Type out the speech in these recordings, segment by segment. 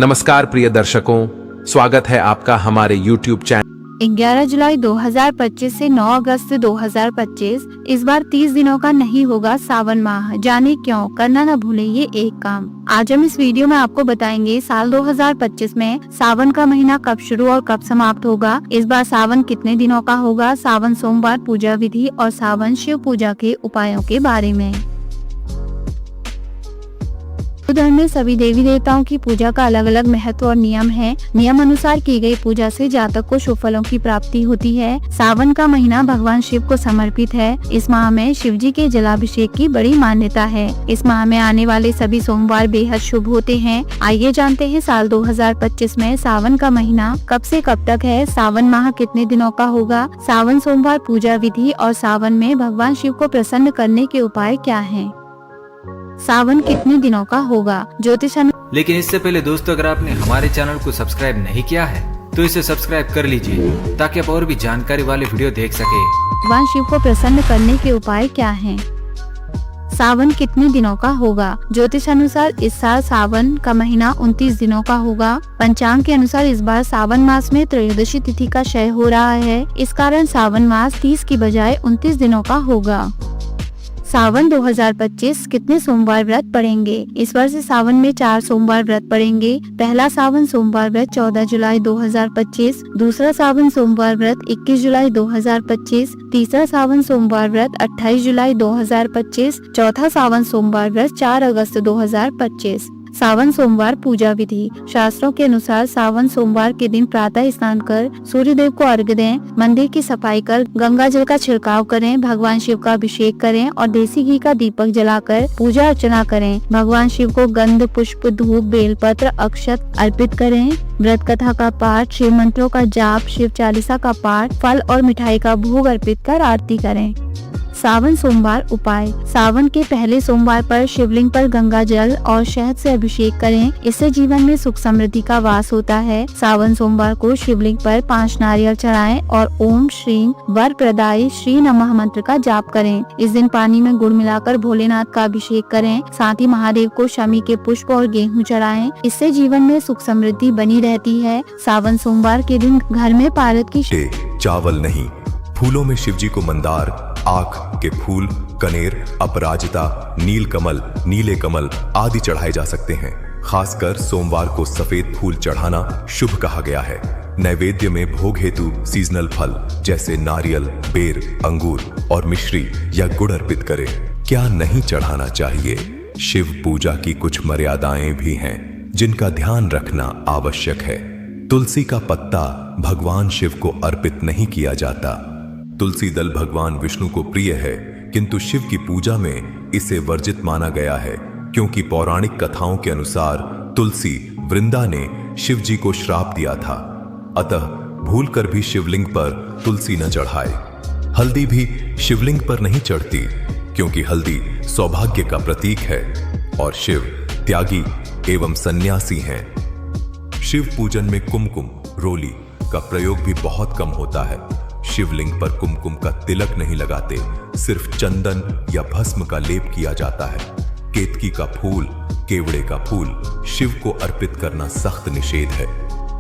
नमस्कार प्रिय दर्शकों, स्वागत है आपका हमारे YouTube चैनल। 11 जुलाई 2025 से 9 अगस्त 2025 इस बार 30 दिनों का नहीं होगा सावन माह। जाने क्यों? करना न भूले ये एक काम। आज हम इस वीडियो में आपको बताएंगे साल 2025 में सावन का महीना कब शुरू और कब समाप्त होगा, इस बार सावन कितने दिनों का होगा, सावन सोमवार पूजा विधि और सावन शिव पूजा के उपायों के बारे में। हिंदू धर्म में सभी देवी देवताओं की पूजा का अलग अलग महत्व और नियम है। नियम अनुसार की गई पूजा से जातक को शुभ फलों की प्राप्ति होती है। सावन का महीना भगवान शिव को समर्पित है। इस माह में शिव जी के जलाभिषेक की बड़ी मान्यता है। इस माह में आने वाले सभी सोमवार बेहद शुभ होते हैं। आइए जानते हैं साल 2025 में सावन का महीना कब से कब तक है, सावन माह कितने दिनों का होगा, सावन सोमवार पूजा विधि और सावन में भगवान शिव को प्रसन्न करने के उपाय क्या हैं। सावन कितने दिनों का होगा? ज्योतिष। लेकिन इससे पहले दोस्तों, अगर आपने हमारे चैनल को सब्सक्राइब नहीं किया है तो इसे सब्सक्राइब कर लीजिए ताकि आप और भी जानकारी वाले वीडियो देख सके। भगवान शिव को प्रसन्न करने के उपाय क्या हैं? सावन कितने दिनों का होगा? ज्योतिष अनुसार इस साल सावन का महीना 29 दिनों का होगा। पंचांग के अनुसार इस बार सावन मास में त्रयोदशी तिथि का क्षय हो रहा है। इस कारण सावन मास 30 की बजाय 29 दिनों का होगा। सावन 2025 कितने सोमवार व्रत पड़ेंगे? इस वर्ष सावन में 4 सोमवार व्रत पड़ेंगे। पहला सावन सोमवार व्रत 14 जुलाई 2025, दूसरा सावन सोमवार व्रत 21 जुलाई 2025, तीसरा सावन सोमवार व्रत 28 जुलाई 2025, चौथा सावन सोमवार व्रत 4 अगस्त 2025। सावन सोमवार पूजा विधि। शास्त्रों के अनुसार सावन सोमवार के दिन प्रातः स्नान कर सूर्य देव को अर्घ्य दें, मंदिर की सफाई कर गंगा जल का छिड़काव करें, भगवान शिव का अभिषेक करें और देसी घी का दीपक जलाकर पूजा अर्चना करें। भगवान शिव को गंध, पुष्प, धूप, बेलपत्र, अक्षत अर्पित करें। व्रत कथा का पाठ, शिव मंत्रों का जाप, शिव चालीसा का पाठ, फल और मिठाई का भोग अर्पित कर आरती करें। सावन सोमवार उपाय। सावन के पहले सोमवार पर शिवलिंग पर गंगा जल और शहद से अभिषेक करें। इससे जीवन में सुख समृद्धि का वास होता है। सावन सोमवार को शिवलिंग पर 5 नारियल चढ़ाएं और ओम श्री वर प्रदायी श्री नमः मंत्र का जाप करें। इस दिन पानी में गुड़ मिलाकर भोलेनाथ का अभिषेक करें। साथ ही महादेव को शमी के पुष्प और गेहूं चढ़ाएं। इससे जीवन में सुख समृद्धि बनी रहती है। सावन सोमवार के दिन घर में पारद की चावल नहीं, फूलों में शिवजी को मंदार, आँख के फूल, कनेर, अपराजिता, नील कमल, नीले कमल आदि चढ़ाए जा सकते हैं। खासकर सोमवार को सफेद फूल चढ़ाना शुभ कहा गया है। नैवेद्य में भोग हेतु सीजनल फल जैसे नारियल, बेर, अंगूर और मिश्री या गुड़ अर्पित करें। क्या नहीं चढ़ाना चाहिए? शिव पूजा की कुछ मर्यादाएं भी हैं जिनका ध्यान रखना आवश्यक है। तुलसी का पत्ता भगवान शिव को अर्पित नहीं किया जाता। तुलसी दल भगवान विष्णु को प्रिय है, किंतु शिव की पूजा में इसे वर्जित माना गया है, क्योंकि पौराणिक कथाओं के अनुसार तुलसी वृंदा ने शिव जी को श्राप दिया था। अतः भूलकर भी शिवलिंग पर तुलसी न चढ़ाए। हल्दी भी शिवलिंग पर नहीं चढ़ती, क्योंकि हल्दी सौभाग्य का प्रतीक है और शिव त्यागी एवं सन्यासी हैं। शिव पूजन में कुमकुम, रोली का प्रयोग भी बहुत कम होता है। शिवलिंग पर कुमकुम का तिलक नहीं लगाते, सिर्फ चंदन या भस्म का लेप किया जाता है। केतकी का फूल, केवड़े का फूल शिव को अर्पित करना सख्त निषेध है।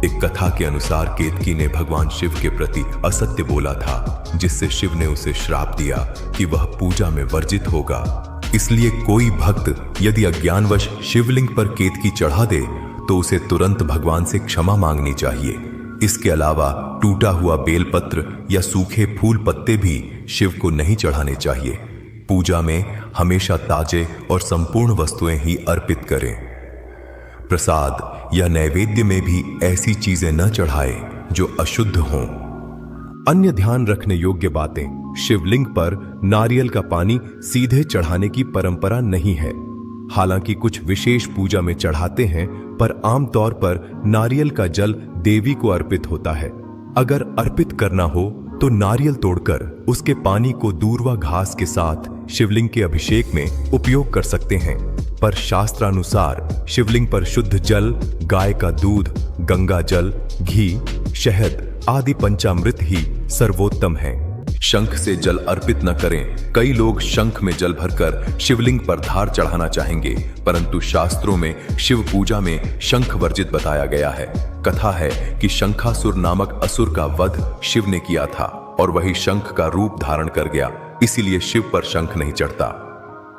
एक कथा के अनुसार केतकी ने भगवान शिव के प्रति असत्य बोला था, जिससे शिव ने उसे श्राप दिया कि वह पूजा में वर्जित होगा। इसलिए कोई भक्त यदि अज्ञानवश शिवलिंग पर केतकी चढ़ा दे तो उसे तुरंत भगवान से क्षमा मांगनी चाहिए। इसके अलावा टूटा हुआ बेलपत्र या सूखे फूल पत्ते भी शिव को नहीं चढ़ाने चाहिए। पूजा में हमेशा ताजे और संपूर्ण वस्तुएं ही अर्पित करें। प्रसाद या नैवेद्य में भी ऐसी चीजें न चढ़ाएं जो अशुद्ध हों। अन्य ध्यान रखने योग्य बातें। शिवलिंग पर नारियल का पानी सीधे चढ़ाने की परंपरा नहीं है। हालांकि कुछ विशेष पूजा में चढ़ाते हैं, पर आमतौर पर नारियल का जल देवी को अर्पित होता है। अगर अर्पित करना हो तो नारियल तोड़कर उसके पानी को दूर्वा घास के साथ शिवलिंग के अभिषेक में उपयोग कर सकते हैं। पर शास्त्रानुसार शिवलिंग पर शुद्ध जल, गाय का दूध, गंगा जल, घी, शहद आदि पंचामृत ही सर्वोत्तम है। शंख से जल अर्पित न करें। कई लोग शंख में जल भरकर शिवलिंग पर धार चढ़ाना चाहेंगे, परंतु शास्त्रों में शिव पूजा में शंख वर्जित बताया गया है। कथा है कि शंखासुर नामक असुर का वध शिव ने किया था और वही शंख का रूप धारण कर गया, इसीलिए शिव पर शंख नहीं चढ़ता।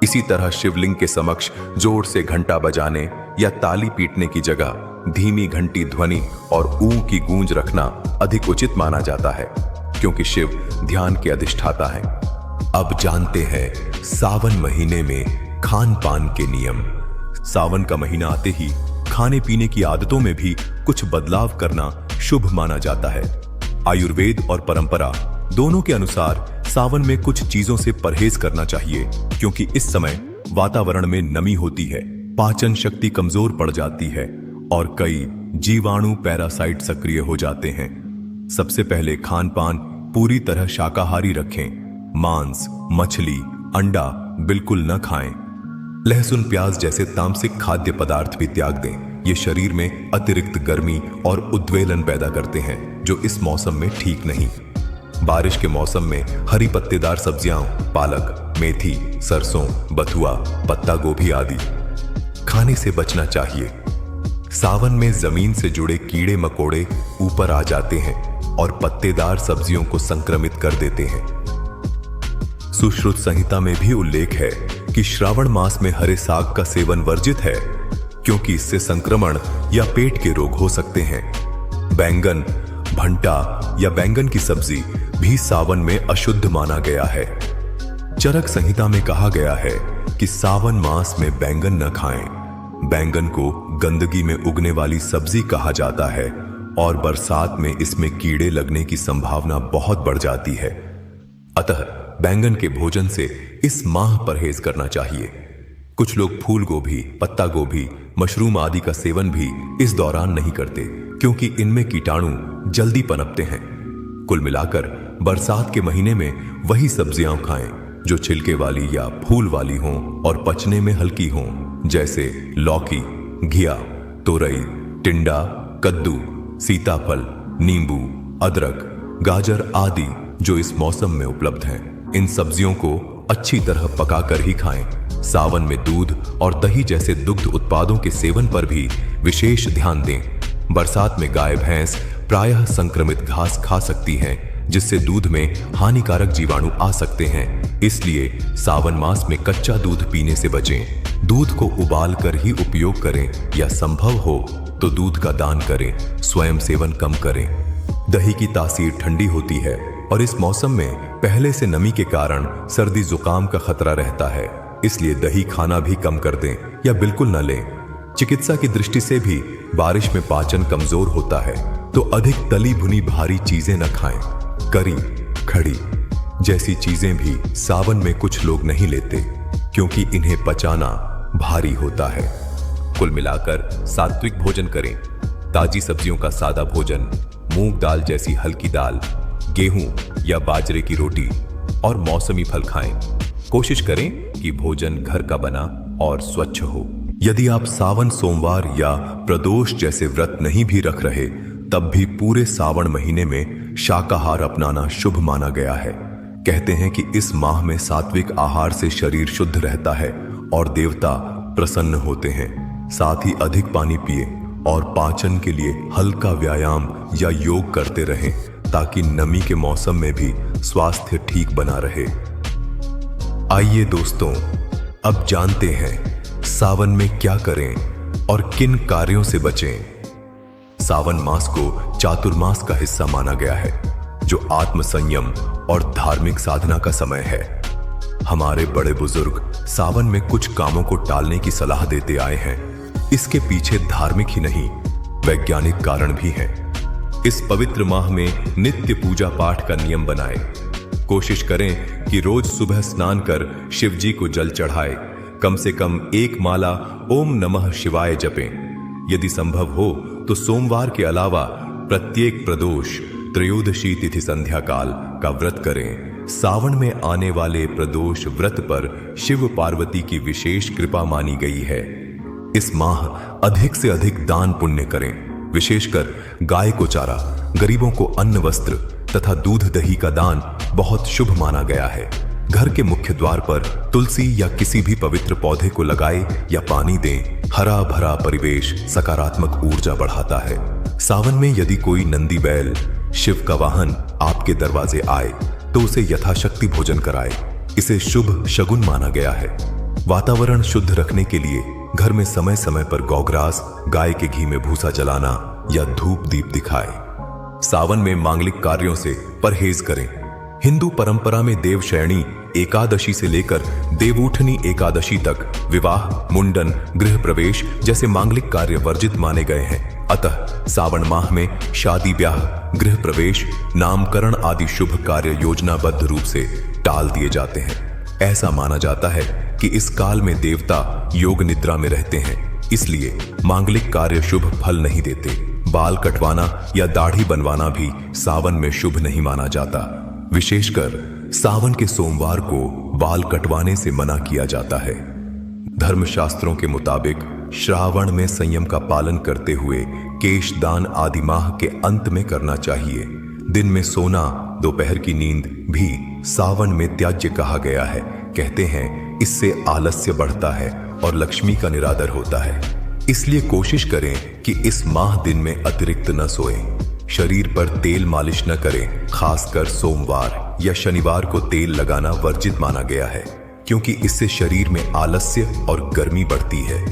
इसी तरह शिवलिंग के समक्ष जोर से घंटा बजाने या ताली पीटने की जगह धीमी घंटी ध्वनि और ऊ की गूंज रखना अधिक उचित माना जाता है, क्योंकि शिव ध्यान के अधिष्ठाता हैं। अब जानते हैं सावन महीने में खान पान के नियम। सावन का महीना आते ही खाने पीने की आदतों में भी कुछ बदलाव करना शुभ माना जाता है। आयुर्वेद और परंपरा दोनों के अनुसार सावन में कुछ चीजों से परहेज करना चाहिए, क्योंकि इस समय वातावरण में नमी होती है, पाचन शक्ति कमजोर पड़ जाती है और कई जीवाणु पैरासाइट सक्रिय हो जाते हैं। सबसे पहले खान पान पूरी तरह शाकाहारी रखें। मांस, मछली, अंडा बिल्कुल न खाएं। लहसुन, प्याज जैसे तामसिक खाद्य पदार्थ भी त्याग दें। ये शरीर में अतिरिक्त गर्मी और उद्वेलन पैदा करते हैं, जो इस मौसम में ठीक नहीं। बारिश के मौसम में हरी पत्तेदार सब्जियां, पालक, मेथी, सरसों, बथुआ, पत्ता गोभी आदि खाने से बचना चाहिए। सावन में जमीन से जुड़े कीड़े मकोड़े ऊपर आ जाते हैं और पत्तेदार सब्जियों को संक्रमित कर देते हैं। सुश्रुत संहिता में भी उल्लेख है कि श्रावण मास में हरे साग का सेवन वर्जित है, क्योंकि इससे संक्रमण या पेट के रोग हो सकते हैं। बैंगन, भंटा या बैंगन की सब्जी भी सावन में अशुद्ध माना गया है। चरक संहिता में कहा गया है कि सावन मास में बैंगन न खाएं। बैंगन को गंदगी में उगने वाली सब्जी कहा जाता है और बरसात में इसमें कीड़े लगने की संभावना बहुत बढ़ जाती है। अतः बैंगन के भोजन से इस माह परहेज करना चाहिए। कुछ लोग फूल गोभी, पत्ता गोभी, मशरूम आदि का सेवन भी इस दौरान नहीं करते, क्योंकि इनमें कीटाणु जल्दी पनपते हैं। कुल मिलाकर बरसात के महीने में वही सब्जियां खाएं जो छिलके वाली या फूल वाली हों और पचने में हल्की हों, जैसे लौकी, घिया, तोरई, टिंडा, कद्दू, सीताफल, नींबू, अदरक, गाजर आदि जो इस मौसम में उपलब्ध हैं। इन सब्जियों को अच्छी तरह पकाकर ही खाएं। सावन में दूध और दही जैसे दुग्ध उत्पादों के सेवन पर भी विशेष ध्यान दें। बरसात में गाय भैंस प्रायः संक्रमित घास खा सकती हैं, जिससे दूध में हानिकारक जीवाणु आ सकते हैं। इसलिए सावन मास में कच्चा दूध पीने से बचें। दूध को उबाल कर ही उपयोग करें या संभव हो तो दूध का दान करें, स्वयं सेवन कम करें। दही की तासीर ठंडी होती है और इस मौसम में पहले से नमी के कारण सर्दी जुकाम का खतरा रहता है, इसलिए दही खाना भी कम कर दें या बिल्कुल न लें। चिकित्सा की दृष्टि से भी बारिश में पाचन कमजोर होता है, तो अधिक तली भुनी भारी चीजें न खाएं। करी, खड़ी जैसी चीजें भी सावन में कुछ लोग नहीं लेते, क्योंकि इन्हें पचाना भारी होता है। कुल मिलाकर सात्विक भोजन करें। ताजी सब्जियों का सादा भोजन, मूंग दाल जैसी हल्की दाल, गेहूं या बाजरे की रोटी और मौसमी फल खाएं। कोशिश करें कि भोजन घर का बना और स्वच्छ हो। यदि आप सावन सोमवार या प्रदोष जैसे व्रत नहीं भी रख रहे, तब भी पूरे सावन महीने में शाकाहार अपनाना शुभ माना गया है। कहते हैं कि इस माह में सात्विक आहार से शरीर शुद्ध रहता है और देवता प्रसन्न होते हैं। साथ ही अधिक पानी पिए और पाचन के लिए हल्का व्यायाम या योग करते रहें, ताकि नमी के मौसम में भी स्वास्थ्य ठीक बना रहे। आइए दोस्तों, अब जानते हैं सावन में क्या करें और किन कार्यों से बचें। सावन मास को चातुर्मास का हिस्सा माना गया है, जो आत्मसंयम और धार्मिक साधना का समय है। हमारे बड़े बुजुर्ग सावन में कुछ कामों को टालने की सलाह देते आए हैं। इसके पीछे धार्मिक ही नहीं, वैज्ञानिक कारण भी हैं। इस पवित्र माह में नित्य पूजा पाठ का नियम बनाएं। कोशिश करें कि रोज सुबह स्नान कर शिव जी को जल चढ़ाएं। कम से कम 1 माला ओम नमः शिवाय जपें। यदि संभव हो तो सोमवार के अलावा प्रत्येक प्रदोष, त्रयोदशी तिथि संध्या काल का व्रत करें। सावन में आने वाले प्रदोष व्रत पर शिव पार्वती की विशेष कृपा मानी गई है। इस माह अधिक से अधिक दान पुण्य करें, विशेषकर गाय को चारा, गरीबों को अन्न वस्त्र, तथा दूध दही का दान बहुत शुभ माना गया है। घर के मुख्य द्वार पर तुलसी या किसी भी पवित्र पौधे को लगाए या पानी दें। हरा भरा परिवेश सकारात्मक ऊर्जा बढ़ाता है। सावन में यदि कोई नंदी बैल, शिव का वाहन आपके दरवाजे आए तो उसे यथाशक्ति भोजन कराए। इसे शुभ शगुन माना गया है। वातावरण शुद्ध रखने के लिए घर में समय समय पर गौग्रास, गाय के घी में भूसा जलाना या धूप दीप दिखाए। सावन में मांगलिक कार्यों से परहेज करें। हिंदू परंपरा में देवशयनी एकादशी से लेकर देवउठनी एकादशी तक विवाह, मुंडन, गृह प्रवेश जैसे मांगलिक कार्य वर्जित माने गए हैं। अतः सावन माह में शादी ब्याह, गृह प्रवेश, नामकरण आदि शुभ कार्य योजनाबद्ध रूप से टाल दिए जाते हैं। ऐसा माना जाता है कि इस काल में देवता योग निद्रा में रहते हैं, इसलिए मांगलिक कार्य शुभ फल नहीं देते। बाल कटवाना या दाढ़ी बनवाना भी सावन में शुभ नहीं माना जाता। विशेषकर सावन के सोमवार को बाल कटवाने से मना किया जाता है। धर्मशास्त्रों के मुताबिक श्रावण में संयम का पालन करते हुए केश दान आदि माह के अंत में करना चाहिए। दिन में सोना, दोपहर की नींद भी सावन में त्याज्य कहा गया है। कहते हैं इससे आलस्य बढ़ता है और लक्ष्मी का निरादर होता है। इसलिए कोशिश करें कि इस माह दिन में अतिरिक्त न सोएं। शरीर पर तेल मालिश न करें। खासकर सोमवार या शनिवार को तेल लगाना वर्जित माना गया है, क्योंकि इससे शरीर में आलस्य और गर्मी बढ़ती है।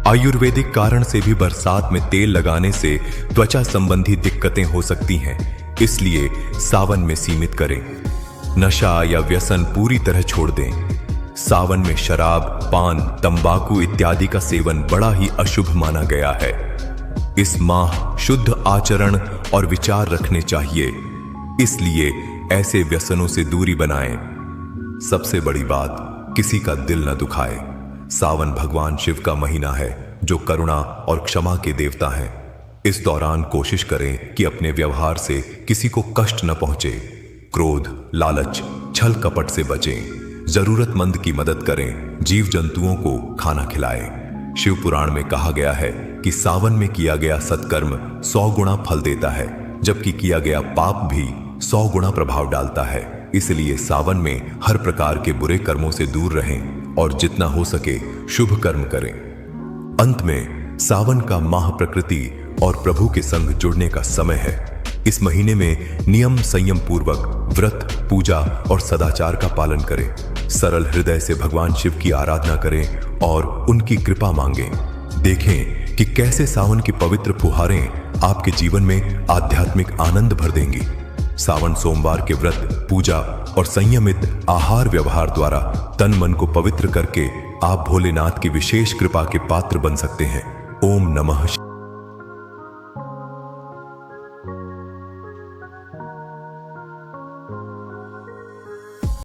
आयुर्वेदिक कारण से भी बरसात में तेल लगाने से त्वचा संबंधी दिक्कतें हो सकती हैं, इसलिए सावन में सीमित करें। नशा या व्यसन पूरी तरह छोड़ दें। सावन में शराब, पान, तंबाकू इत्यादि का सेवन बड़ा ही अशुभ माना गया है। इस माह शुद्ध आचरण और विचार रखने चाहिए, इसलिए ऐसे व्यसनों से दूरी बनाएं। सबसे बड़ी बात, किसी का दिल न दुखाए। सावन भगवान शिव का महीना है जो करुणा और क्षमा के देवता हैं। इस दौरान कोशिश करें कि अपने व्यवहार से किसी को कष्ट न पहुंचे। क्रोध, लालच, छल कपट से बचें। जरूरतमंद की मदद करें। जीव जंतुओं को खाना खिलाएं। शिव पुराण में कहा गया है कि सावन में किया गया सत्कर्म 100 गुना फल देता है, जबकि किया गया पाप भी 100 गुना प्रभाव डालता है। इसलिए सावन में हर प्रकार के बुरे कर्मों से दूर रहें और जितना हो सके शुभ कर्म करें। अंत में सावन का माह प्रकृति और प्रभु के संग जुड़ने का समय है। इस महीने में नियम संयम पूर्वक व्रत, पूजा और सदाचार का पालन करें। सरल हृदय से भगवान शिव की आराधना करें और उनकी कृपा मांगें। देखें कि कैसे सावन की पवित्र फुहारें आपके जीवन में आध्यात्मिक आनंद भर देंगी। सावन सोमवार के व्रत, पूजा और संयमित आहार व्यवहार द्वारा तन मन को पवित्र करके आप भोलेनाथ की विशेष कृपा के पात्र बन सकते हैं। ओम नमः।